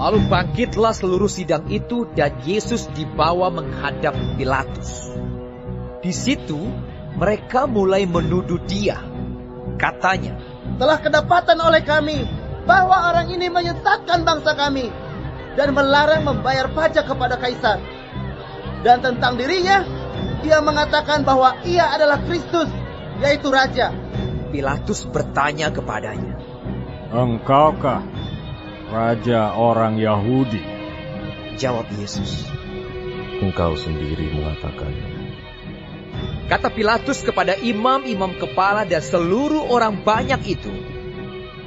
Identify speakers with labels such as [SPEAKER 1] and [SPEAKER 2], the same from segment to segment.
[SPEAKER 1] Lalu bangkitlah seluruh sidang itu dan Yesus dibawa menghadap Pilatus. Di situ mereka mulai menuduh dia. Katanya,
[SPEAKER 2] telah kedapatan oleh kami bahwa orang ini menyesatkan bangsa kami dan melarang membayar pajak kepada Kaisar. Dan tentang dirinya, ia mengatakan bahwa ia adalah Kristus, yaitu Raja.
[SPEAKER 1] Pilatus bertanya kepadanya,
[SPEAKER 3] Engkaukah Raja orang Yahudi?
[SPEAKER 1] Jawab Yesus,
[SPEAKER 4] Engkau sendiri mengatakannya.
[SPEAKER 1] Kata Pilatus kepada imam-imam kepala dan seluruh orang banyak itu,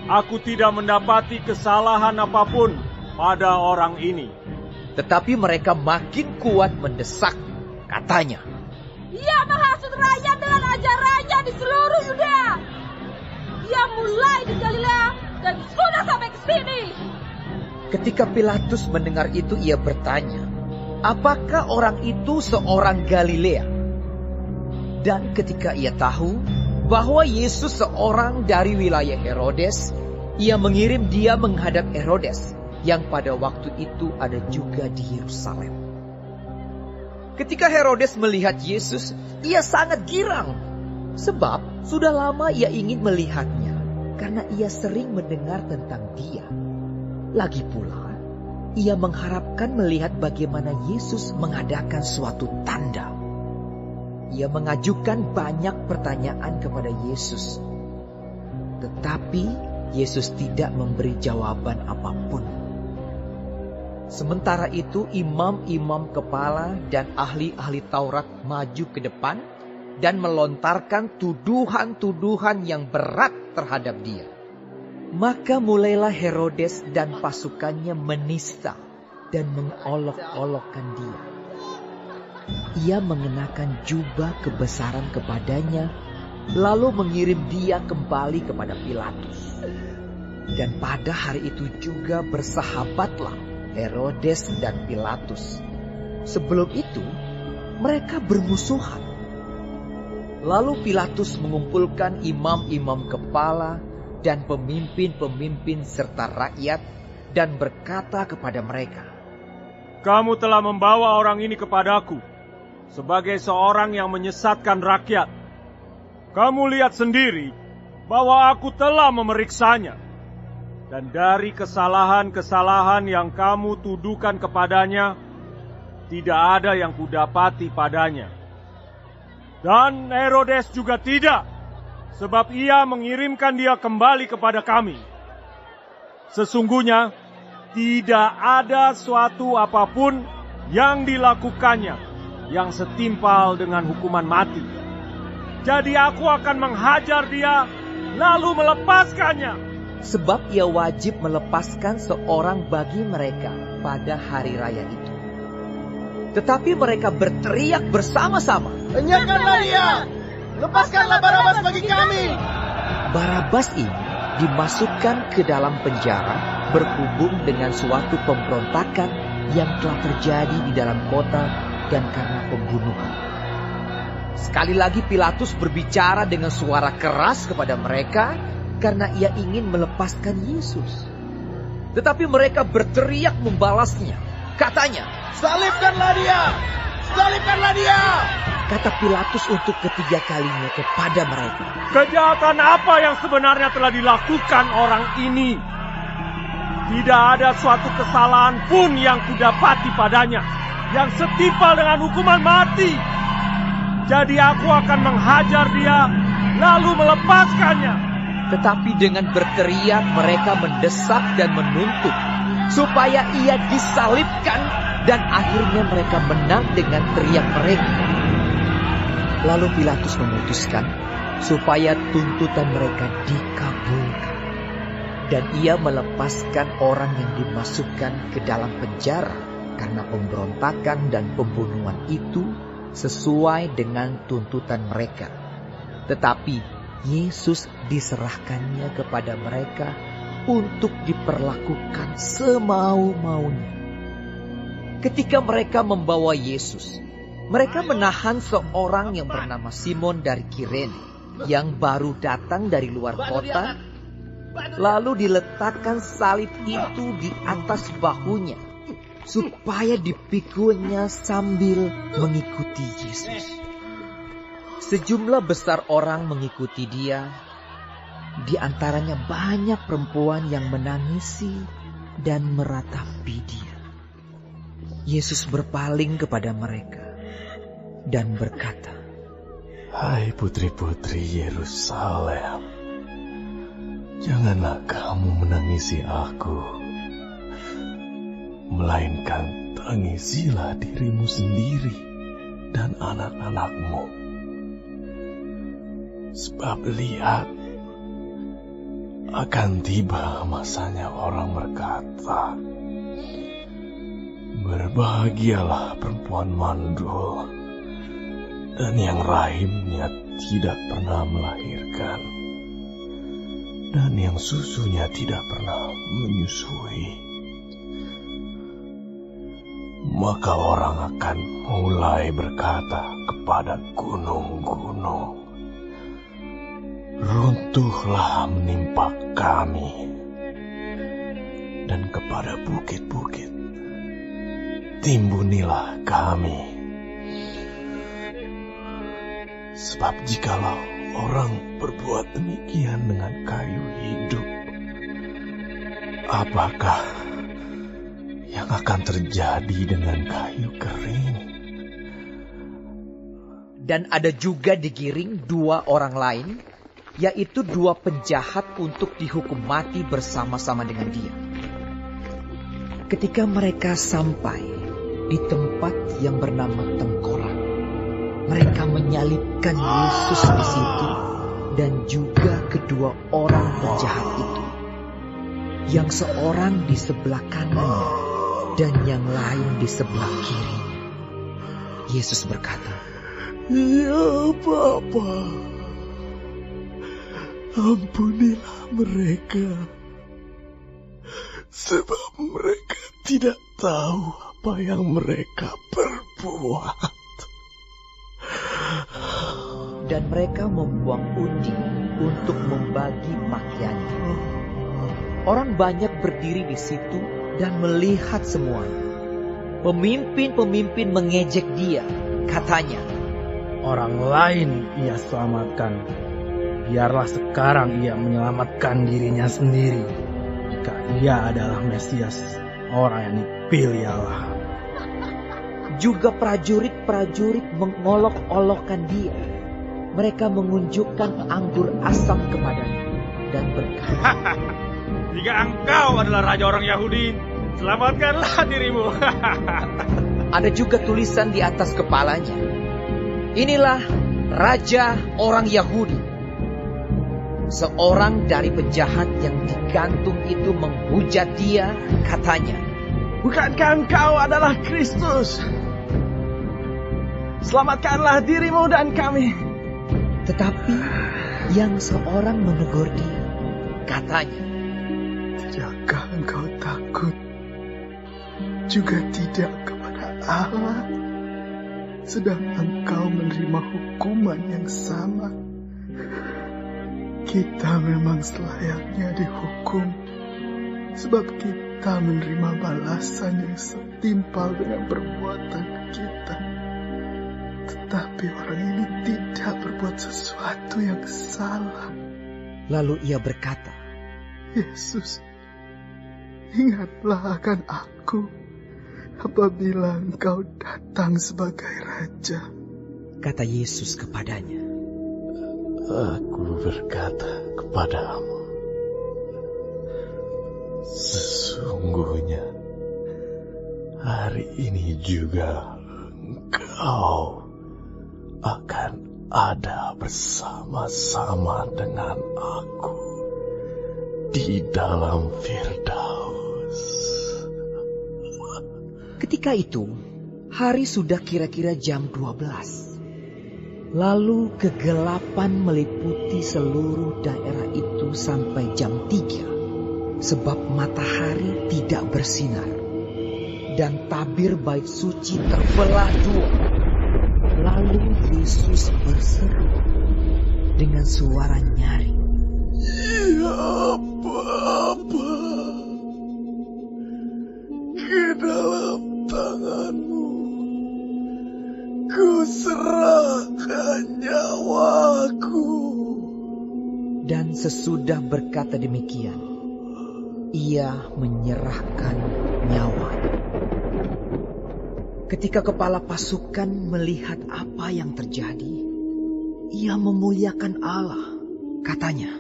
[SPEAKER 3] Aku tidak mendapati kesalahan apapun pada orang ini.
[SPEAKER 1] tetapi mereka makin kuat mendesak. Katanya,
[SPEAKER 5] Ia menghasut rakyat dengan ajarannya di seluruh Yudea. Ia mulai di Galilea dan sudah sampai ke sini.
[SPEAKER 1] ketika Pilatus mendengar itu ia bertanya, apakah orang itu seorang Galilea? Dan ketika ia tahu bahwa Yesus seorang dari wilayah Herodes, ia mengirim dia menghadap Herodes, yang pada waktu itu ada juga di Yerusalem. Ketika Herodes melihat Yesus, ia sangat girang, sebab sudah lama ia ingin melihatnya, karena ia sering mendengar tentang dia. Lagi pula, ia mengharapkan melihat bagaimana Yesus mengadakan suatu tanda. Ia mengajukan banyak pertanyaan kepada Yesus, tetapi Yesus tidak memberi jawaban apapun. Sementara itu imam-imam kepala dan ahli-ahli Taurat maju ke depan dan melontarkan tuduhan-tuduhan yang berat terhadap dia. Maka mulailah Herodes dan pasukannya menista dan mengolok-olokkan dia. Ia mengenakan jubah kebesaran kepadanya, lalu mengirim dia kembali kepada Pilatus. Dan pada hari itu juga bersahabatlah Herodes dan Pilatus. Sebelum itu, mereka bermusuhan. Lalu Pilatus mengumpulkan imam-imam kepala dan pemimpin-pemimpin serta rakyat dan berkata kepada mereka,
[SPEAKER 3] Kamu telah membawa orang ini kepadaku sebagai seorang yang menyesatkan rakyat. Kamu lihat sendiri bahwa aku telah memeriksanya. Dan dari kesalahan-kesalahan yang kamu tuduhkan kepadanya, tidak ada yang kudapati padanya. Dan Herodes juga tidak, sebab ia mengirimkan dia kembali kepada kami. Sesungguhnya, tidak ada suatu apapun yang dilakukannya yang setimpal dengan hukuman mati. Jadi aku akan menghajar dia, lalu melepaskannya.
[SPEAKER 1] Sebab ia wajib melepaskan seorang bagi mereka pada hari raya itu. Tetapi mereka berteriak bersama-sama,
[SPEAKER 2] Enyahkanlah dia! Lepaskanlah Barabas bagi kami!
[SPEAKER 1] Barabas ini dimasukkan ke dalam penjara berhubung dengan suatu pemberontakan yang telah terjadi di dalam kota dan karena pembunuhan. Sekali lagi Pilatus berbicara dengan suara keras kepada mereka karena ia ingin melepaskan Yesus. Tetapi mereka berteriak membalasnya. Katanya,
[SPEAKER 2] Salibkanlah dia! Salibkanlah dia!
[SPEAKER 1] kata Pilatus untuk ketiga kalinya kepada mereka.
[SPEAKER 3] Kejahatan apa yang sebenarnya telah dilakukan orang ini? Tidak ada suatu kesalahan pun yang kudapati padanya yang setimpal dengan hukuman mati. Jadi aku akan menghajar dia, lalu melepaskannya.
[SPEAKER 1] Tetapi dengan berteriak mereka mendesak dan menuntut supaya ia disalibkan, dan akhirnya mereka menang dengan teriak mereka. Lalu Pilatus memutuskan supaya tuntutan mereka dikabulkan, dan ia melepaskan orang yang dimasukkan ke dalam penjara karena pemberontakan dan pembunuhan itu sesuai dengan tuntutan mereka. Tetapi Yesus diserahkannya kepada mereka untuk diperlakukan semau-maunya. Ketika mereka membawa Yesus, mereka menahan seorang yang bernama Simon dari Kirene, yang baru datang dari luar kota, Lalu diletakkan salib itu di atas bahunya, supaya dipikulnya sambil mengikuti Yesus. Sejumlah besar orang mengikuti dia, di antaranya banyak perempuan yang menangisi dan meratapi dia. Yesus berpaling kepada mereka dan berkata,
[SPEAKER 4] "Hai putri-putri Yerusalem, janganlah kamu menangisi aku, melainkan tangisilah dirimu sendiri dan anak-anakmu. Sebab lihat, akan tiba masanya orang berkata, berbahagialah perempuan mandul dan yang rahimnya tidak pernah melahirkan, dan yang susunya tidak pernah menyusui. Maka orang akan mulai berkata kepada gunung-gunung, runtuhlah menimpa kami, dan kepada bukit-bukit, timbunilah kami. Sebab jikalau orang berbuat demikian dengan kayu hidup, apakah yang akan terjadi dengan kayu kering?"
[SPEAKER 1] Dan ada juga digiring 2 orang lain, yaitu 2 penjahat untuk dihukum mati bersama-sama dengan dia. Ketika mereka sampai di tempat yang bernama Tengkorak, mereka menyalibkan Yesus di situ dan juga kedua orang penjahat itu, yang seorang di sebelah kanannya dan yang lain di sebelah kirinya. Yesus berkata,
[SPEAKER 4] "Ya Bapa, ampunilah mereka, sebab mereka tidak tahu apa yang mereka perbuat."
[SPEAKER 1] Dan mereka membuang undi untuk membagi pakaiannya. Orang banyak berdiri di situ dan melihat semuanya. Pemimpin-pemimpin mengejek dia, katanya,
[SPEAKER 6] "Orang lain ia selamatkan. Biarlah sekarang ia menyelamatkan dirinya sendiri. Jika ia adalah Mesias, orang yang dipilih Allah."
[SPEAKER 1] Juga prajurit-prajurit mengolok-olokkan dia. Mereka mengunjukkan anggur asam kepadanya dan berkata,
[SPEAKER 3] "Jika engkau adalah raja orang Yahudi, selamatkanlah dirimu."
[SPEAKER 1] Ada juga tulisan di atas kepalanya, "Inilah raja orang Yahudi." Seorang dari penjahat yang digantung itu menghujat dia, katanya,
[SPEAKER 6] "Bukankah engkau adalah Kristus? Selamatkanlah dirimu dan kami."
[SPEAKER 1] Tetapi yang seorang menegur dia, katanya,
[SPEAKER 7] "Tidakkah engkau takut juga tidak kepada Allah, sedang engkau menerima hukuman yang sama? Kita memang selayaknya dihukum, sebab kita menerima balasan yang setimpal dengan perbuatan kita. Tetapi orang ini tidak berbuat sesuatu yang salah."
[SPEAKER 1] Lalu ia berkata,
[SPEAKER 7] "Yesus, ingatlah akan aku apabila engkau datang sebagai Raja."
[SPEAKER 1] Kata Yesus kepadanya,
[SPEAKER 4] Aku berkata kepadamu, sesungguhnya hari ini juga engkau akan ada bersama-sama dengan aku di dalam Firdaus.
[SPEAKER 1] Ketika itu, hari sudah kira-kira jam 12. Lalu kegelapan meliputi seluruh daerah itu sampai jam 3. Sebab matahari tidak bersinar. Dan tabir bait suci terbelah 2. Lalu Yesus berseru dengan suara nyaring,
[SPEAKER 4] Ya
[SPEAKER 7] ku serahkan nyawaku.
[SPEAKER 1] Dan sesudah berkata demikian, ia menyerahkan nyawanya. Ketika kepala pasukan melihat apa yang terjadi, ia memuliakan Allah. Katanya,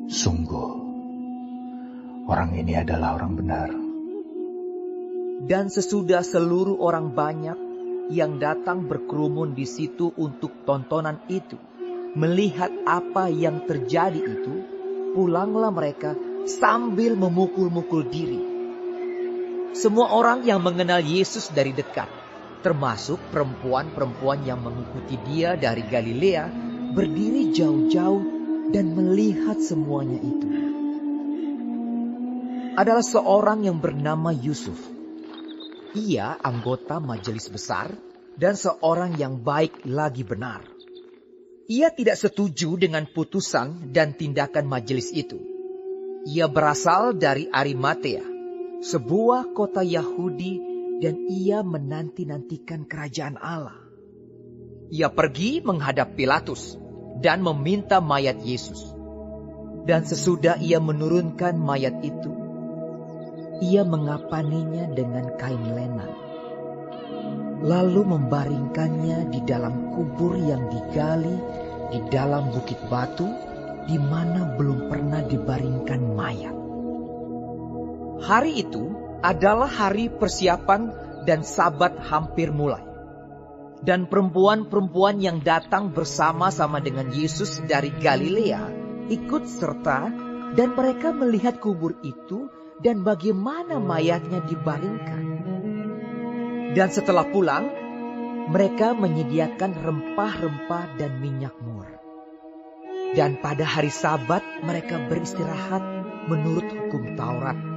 [SPEAKER 4] Sungguh, orang ini adalah orang benar.
[SPEAKER 1] dan sesudah seluruh orang banyak yang datang berkerumun di situ untuk tontonan itu, melihat apa yang terjadi itu, pulanglah mereka sambil memukul-mukul diri. Semua orang yang mengenal Yesus dari dekat, termasuk perempuan-perempuan yang mengikuti dia dari Galilea, berdiri jauh-jauh dan melihat semuanya itu. Adalah seorang yang bernama Yusuf. Ia anggota majelis besar dan seorang yang baik lagi benar. Ia tidak setuju dengan putusan dan tindakan majelis itu. Ia berasal dari Arimatea, sebuah kota Yahudi, dan ia menanti-nantikan kerajaan Allah. Ia pergi menghadap Pilatus dan meminta mayat Yesus. Dan sesudah ia menurunkan mayat itu, ia mengapaninya dengan kain lenan, lalu membaringkannya di dalam kubur yang digali di dalam bukit batu, di mana belum pernah dibaringkan mayat. Hari itu adalah hari persiapan dan Sabat hampir mulai. Dan perempuan-perempuan yang datang bersama-sama dengan Yesus dari Galilea ikut serta, dan mereka melihat kubur itu dan bagaimana mayatnya dibaringkan. Dan setelah pulang, mereka menyediakan rempah-rempah dan minyak mur. Dan pada hari Sabat mereka beristirahat menurut hukum Taurat.